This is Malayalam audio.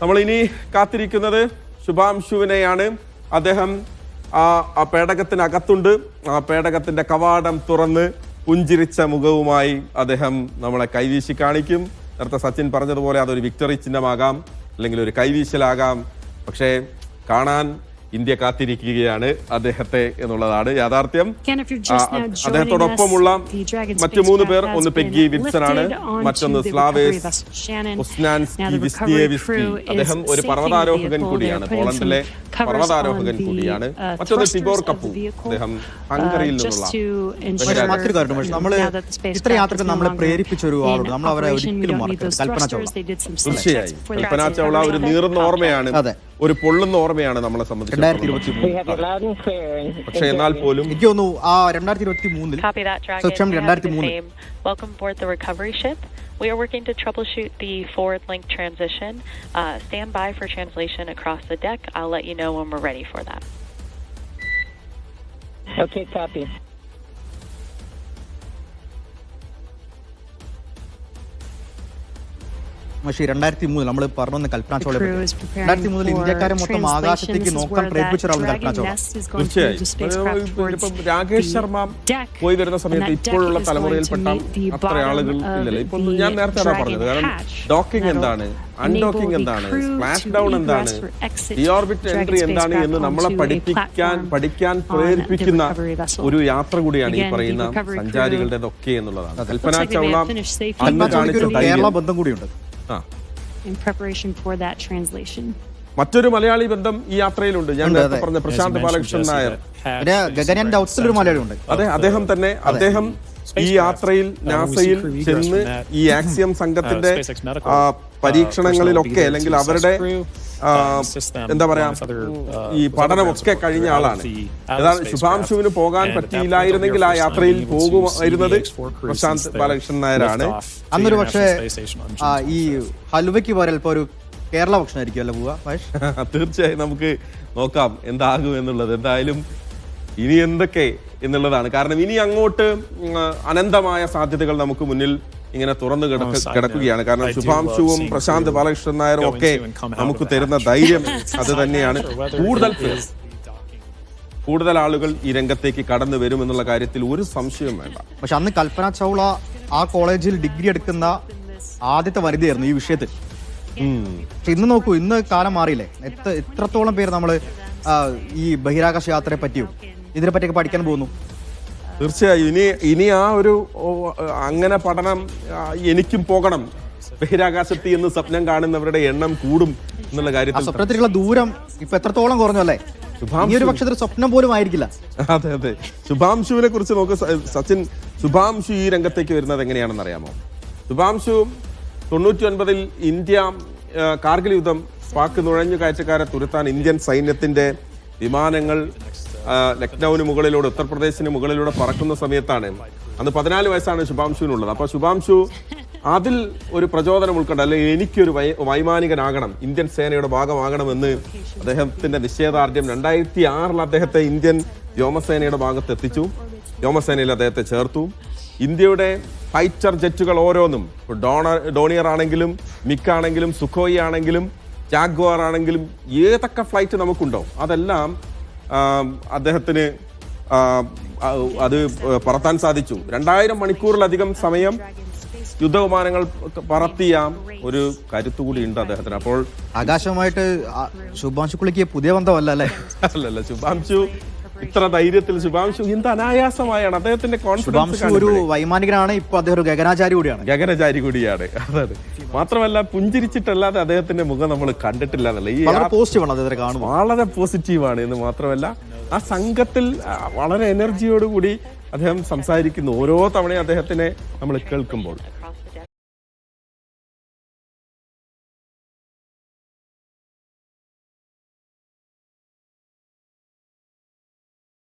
നമ്മളിനി കാത്തിരിക്കുന്നത് ശുഭാംശുവിനെയാണ്. അദ്ദേഹം ആ പേടകത്തിനകത്തുണ്ട്. ആ പേടകത്തിന്റെ കവാടം തുറന്ന് പുഞ്ചിരിച്ച മുഖവുമായി അദ്ദേഹം നമ്മളെ കൈവീശി കാണിക്കും. നേരത്തെ സച്ചിൻ പറഞ്ഞതുപോലെ അതൊരു വിക്ടറി ചിഹ്നമാകാം, അല്ലെങ്കിൽ ഒരു കൈവീശലാകാം. പക്ഷേ കാണാൻ ഇന്ത്യ കാത്തിരിക്കുകയാണ് അദ്ദേഹത്തെ എന്നുള്ളതാണ് യാഥാർത്ഥ്യം. അദ്ദേഹത്തോടൊപ്പമുള്ള മറ്റു 3 പേർ, ഒന്ന് പെഗ്ഗി വിൽസൺ ആണ്, മറ്റൊന്ന് സ്ലാവേസ് ഒസ്നാൻസ്കി. അദ്ദേഹം ഒരു പർവ്വതാരോഹകൻ കൂടിയാണ്, പോളണ്ടിലെ പർവ്വതാരോഹകൻ കൂടിയാണ്. മറ്റൊന്ന് ടിബോർ കപ്പൂർ, അദ്ദേഹം ഹംഗറിയിൽ നിന്നുള്ള. ഇത്ര യാത്രകൾ നമ്മളെ പ്രേരിപ്പിച്ച ഒരു ആളുണ്ട്, നമ്മൾ അവരെ ഒരിക്കലും മറക്കരുത്. കൽപ്പന ചൗള. തീർച്ചയായും കൽപ്പന ചൗള ഒരു നീറുന്ന ഓർമ്മയാണ്, ഒരു പൊള്ളുന്ന ഓർമ്മയാണ് നമ്മളെ സംബന്ധിച്ച്. 2023 പക്ഷെ എന്നാൽ പോലും എനിക്ക് തോന്നുന്നു ആ 2023 Welcome aboard the recovery ship. We are working to troubleshoot the forward link transition. Stand by for translation across the deck. I'll let you know when we're ready for that. Okay, copy. പക്ഷേ 2003 നമ്മൾ പറഞ്ഞു കൽപ്പന ചൗള 2003 ഇന്ത്യക്കാരെ മൊത്തം ആകാശത്തേക്ക് നോക്കാൻ പ്രേരിപ്പിച്ച ഒരാളാണ് കൽപ്പന ചൗള. തീർച്ചയായും രാകേഷ് ശർമ്മ പോയി വരുന്ന സമയത്ത് ഇപ്പോഴുള്ള തലമുറയിൽപ്പെട്ട അത്ര ആളുകൾ ഇല്ലല്ലോ. ഇപ്പൊ ഞാൻ നേരത്തെ അതാ പറഞ്ഞത്. കാരണം ഡോക്കിംഗ് എന്താണ്, അൺഡോക്കിംഗ് എന്താണ്, സ്പ്ലാഷ് ഡൗൺ എന്താണ്, ഡിയോർബിറ്റ് എൻട്രി എന്താണ് എന്ന് നമ്മളെ പഠിക്കാൻ പ്രേരിപ്പിക്കുന്ന ഒരു യാത്ര കൂടിയാണ് ഈ പറയുന്ന സഞ്ചാരികളുടേതൊക്കെ എന്നുള്ളതാണ്. കൽപ്പന ചൗള അന്ന് കാണിച്ച കേരള ബന്ധം കൂടിയുണ്ട്. മറ്റൊരു മലയാളി ബന്ധം ഈ യാത്രയിലുണ്ട്. ഞാൻ പറഞ്ഞ പ്രശാന്ത് ബാലകൃഷ്ണൻ നായർ, ഗഗനന്റെ ഔട്ട്സൈഡ് മലയാളി ഉണ്ട്. അതെ, അദ്ദേഹം തന്നെ. അദ്ദേഹം ഈ യാത്രയിൽ നാസയിൽ ചെന്ന് ഈ ആക്സിയം സംഘത്തിന്റെ പരീക്ഷണങ്ങളിലൊക്കെ, അല്ലെങ്കിൽ അവരുടെ എന്താ പറയാ, ഈ പഠനമൊക്കെ കഴിഞ്ഞ ആളാണ്. ഏതാണ് ശുഭാംശുവിന് പോകാൻ പറ്റിയില്ലായിരുന്നെങ്കിൽ ആ യാത്രയിൽ പോകുമായിരുന്നത് പ്രശാന്ത് ബാലകൃഷ്ണൻ നായരാണ്. അന്നൊരു പക്ഷേ ഈ ഹൽവയ്ക്ക് പോലെ ഇപ്പൊ ഒരു കേരള ഭക്ഷണമായിരിക്കും അല്ലേ പോവാ? തീർച്ചയായും നമുക്ക് നോക്കാം എന്താകും എന്നുള്ളത്. എന്തായാലും ഇനി എന്തൊക്കെ എന്നുള്ളതാണ്. കാരണം ഇനി അങ്ങോട്ട് അനന്തമായ സാധ്യതകൾ നമുക്ക് മുന്നിൽ ഇങ്ങനെ തുറന്നു കിടക്കുകയാണ്. കാരണം ശുഭാംശുവും പ്രശാന്ത് ബാലകൃഷ്ണൻ നായരും ഒക്കെ നമുക്ക് തരുന്ന ധൈര്യം അത് തന്നെയാണ്. കൂടുതൽ ആളുകൾ ഈ രംഗത്തേക്ക് കടന്നു വരും എന്നുള്ള കാര്യത്തിൽ ഒരു സംശയവും വേണ്ട. പക്ഷെ അന്ന് കൽപ്പന ചൗള ആ കോളേജിൽ ഡിഗ്രി എടുക്കുന്ന ആദ്യത്തെ വനിതയായിരുന്നു ഈ വിഷയത്തിൽ. പക്ഷെ ഇന്ന് നോക്കൂ, ഇന്ന് കാലം മാറിയില്ലേ. എത്രത്തോളം പേര് നമ്മള് ഈ ബഹിരാകാശ യാത്രയെ പറ്റിയും ഇതിനെ പറ്റിയൊക്കെ പഠിക്കാൻ പോകുന്നു. തീർച്ചയായും ഇനി ആ ഒരു അങ്ങനെ പഠനം, എനിക്കും പോകണം ബഹിരാകാശത്ത് എന്ന് സ്വപ്നം കാണുന്നവരുടെ എണ്ണം കൂടും എന്നുള്ള കാര്യത്തിൽ. സ്വപ്നത്തിലുള്ള ദൂരം ഇപ്പൊ എത്രത്തോളം കുറഞ്ഞു അല്ലേ? ഈ ഒരു പക്ഷേ സ്വപ്നം പോലും ആയിരിക്കില്ല. അതെ അതെ. ശുഭാംശുവിനെ കുറിച്ച് നോക്ക് സച്ചിൻ. ശുഭാംശു ഈ രംഗത്തേക്ക് വരുന്നത് എങ്ങനെയാണെന്ന് അറിയാമോ? ശുഭാംശു 99-ൽ ഇന്ത്യ കാർഗിൽ യുദ്ധം, പാക് നുഴഞ്ഞുകയറ്റക്കാരെ തുരത്താൻ ഇന്ത്യൻ സൈന്യത്തിന്റെ വിമാനങ്ങൾ ലക്നൌവിന് മുകളിലൂടെ, ഉത്തർപ്രദേശിന് മുകളിലൂടെ പറക്കുന്ന സമയത്താണ്. അന്ന് 14 വയസ്സാണ് ശുഭാംശുവിനുള്ളത്. അപ്പൊ ശുഭാംശു അതിൽ ഒരു പ്രചോദനം ഉൾക്കൊണ്ട്, അല്ലെങ്കിൽ എനിക്കൊരു വൈമാനികനാകണം, ഇന്ത്യൻ സേനയുടെ ഭാഗമാകണമെന്ന് അദ്ദേഹത്തിന്റെ നിശ്ചയദാർഢ്യം 2006-ൽ അദ്ദേഹത്തെ ഇന്ത്യൻ വ്യോമസേനയുടെ ഭാഗത്ത് എത്തിച്ചു. വ്യോമസേനയിൽ അദ്ദേഹത്തെ ചേർത്തു. ഇന്ത്യയുടെ ഫൈറ്റർ ജെറ്റുകൾ ഓരോന്നും, ഡോണിയർ ആണെങ്കിലും, മിഗ് ആണെങ്കിലും, സുഖോയി ആണെങ്കിലും, ജാഗ്വാർ ആണെങ്കിലും, ഏതൊക്കെ ഫ്ലൈറ്റ് നമുക്കുണ്ടോ അതെല്ലാം അദ്ദേഹത്തിന് അത് പറത്താൻ സാധിച്ചു. 2000 മണിക്കൂറിലധികം സമയം യുദ്ധവിമാനങ്ങൾ പറത്തിയ ഒരു കരുത്തുകൂടി ഉണ്ട് അദ്ദേഹത്തിന്. അപ്പോൾ ആകാശവുമായിട്ട് ശുഭാംശുക്കുള്ളിക്ക് പുതിയ ബന്ധമല്ല അല്ലേ? അല്ലല്ല, ശുഭാംശു ഇത്ര ധൈര്യത്തിൽ, ശുഭാംശു എന്ത് അനായാസമായാണ് അദ്ദേഹത്തിന്റെ കോൺഫിഡൻസ്. ഒരു വൈമാനികനാണ്, ഇപ്പൊ അദ്ദേഹം ഒരു ഗഗനാചാരി കൂടിയാണ്. അതാണ്. മാത്രമല്ല പുഞ്ചിരിച്ചിട്ടല്ലാതെ അദ്ദേഹത്തിന്റെ മുഖം നമ്മൾ കണ്ടിട്ടില്ല എന്നല്ല. ഈ വളരെ പോസിറ്റീവാണ് എന്ന് മാത്രമല്ല, ആ സംഘത്തിൽ വളരെ എനർജിയോടുകൂടി അദ്ദേഹം സംസാരിക്കുന്നു. ഓരോ തവണയും അദ്ദേഹത്തിനെ നമ്മൾ കേൾക്കുമ്പോൾ